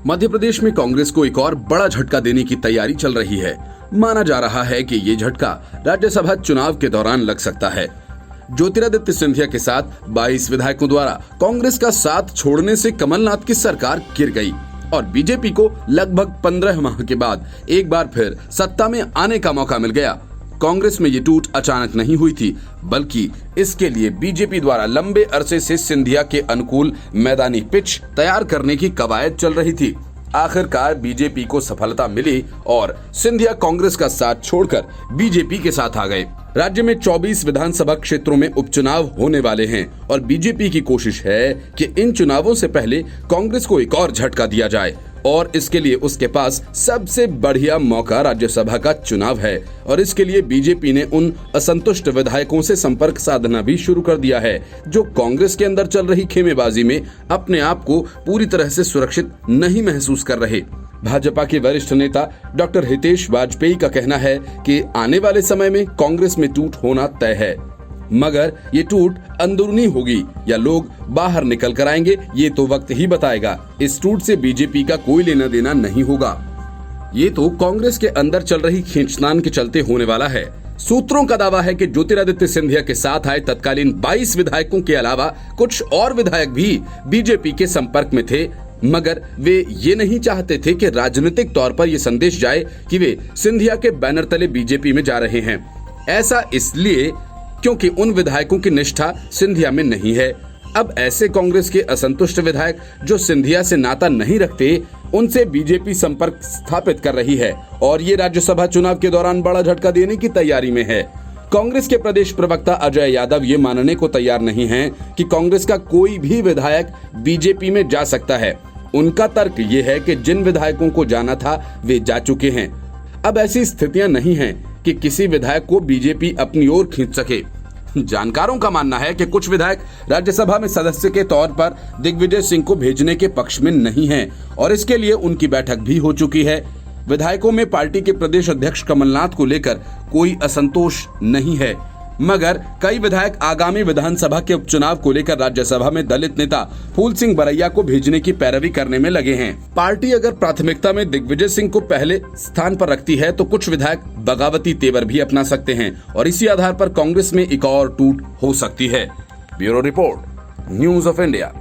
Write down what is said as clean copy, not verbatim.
मध्य प्रदेश में कांग्रेस को एक और बड़ा झटका देने की तैयारी चल रही है। माना जा रहा है कि ये झटका राज्यसभा चुनाव के दौरान लग सकता है। ज्योतिरादित्य सिंधिया के साथ 22 विधायकों द्वारा कांग्रेस का साथ छोड़ने से कमलनाथ की सरकार गिर गई और बीजेपी को लगभग 15 माह के बाद एक बार फिर सत्ता में आने का मौका मिल गया। कांग्रेस में ये टूट अचानक नहीं हुई थी, बल्कि इसके लिए बीजेपी द्वारा लंबे अरसे से सिंधिया के अनुकूल मैदानी पिच तैयार करने की कवायद चल रही थी। आखिरकार बीजेपी को सफलता मिली और सिंधिया कांग्रेस का साथ छोड़कर बीजेपी के साथ आ गए। राज्य में 24 विधानसभा क्षेत्रों में उपचुनाव होने वाले हैं और बीजेपी की कोशिश है कि इन चुनावों से पहले कांग्रेस को एक और झटका दिया जाए और इसके लिए उसके पास सबसे बढ़िया मौका राज्यसभा का चुनाव है और इसके लिए बीजेपी ने उन असंतुष्ट विधायकों से संपर्क साधना भी शुरू कर दिया है जो कांग्रेस के अंदर चल रही खेमेबाजी में अपने आप को पूरी तरह से सुरक्षित नहीं महसूस कर रहे। भाजपा के वरिष्ठ नेता डॉक्टर हितेश वाजपेयी का कहना है कि आने वाले समय में कांग्रेस में टूट होना तय है, मगर ये टूट अंदरूनी होगी या लोग बाहर निकल कर आएंगे ये तो वक्त ही बताएगा। इस टूट से बीजेपी का कोई लेना देना नहीं होगा। ये तो कांग्रेस के अंदर चल रही खींचतान के चलते होने वाला है। सूत्रों का दावा है कि ज्योतिरादित्य सिंधिया के साथ आए तत्कालीन 22 विधायकों के अलावा कुछ और विधायक भी बीजेपी के संपर्क में थे, मगर वे ये नहीं चाहते थे कि राजनीतिक तौर पर यह संदेश जाए कि वे सिंधिया के बैनर तले बीजेपी में जा रहे हैं। ऐसा इसलिए क्योंकि उन विधायकों की निष्ठा सिंधिया में नहीं है। अब ऐसे कांग्रेस के असंतुष्ट विधायक जो सिंधिया से नाता नहीं रखते, उनसे बीजेपी संपर्क स्थापित कर रही है और ये राज्यसभा चुनाव के दौरान बड़ा झटका देने की तैयारी में है। कांग्रेस के प्रदेश प्रवक्ता अजय यादव ये मानने को तैयार नहीं हैं कि कांग्रेस का कोई भी विधायक बीजेपी में जा सकता है। उनका तर्क ये है कि जिन विधायकों को जाना था वे जा चुके हैं। अब ऐसी स्थितियां नहीं हैं कि किसी विधायक को बीजेपी अपनी ओर खींच सके। जानकारों का मानना है कि कुछ विधायक राज्यसभा में सदस्य के तौर पर दिग्विजय सिंह को भेजने के पक्ष में नहीं हैं और इसके लिए उनकी बैठक भी हो चुकी है। विधायकों में पार्टी के प्रदेश अध्यक्ष कमलनाथ को लेकर कोई असंतोष नहीं है, मगर कई विधायक आगामी विधानसभा के उपचुनाव को लेकर राज्यसभा में दलित नेता फूल सिंह बरैया को भेजने की पैरवी करने में लगे हैं। पार्टी अगर प्राथमिकता में दिग्विजय सिंह को पहले स्थान पर रखती है तो कुछ विधायक बगावती तेवर भी अपना सकते हैं और इसी आधार पर कांग्रेस में एक और टूट हो सकती है। Bureau report, news of India.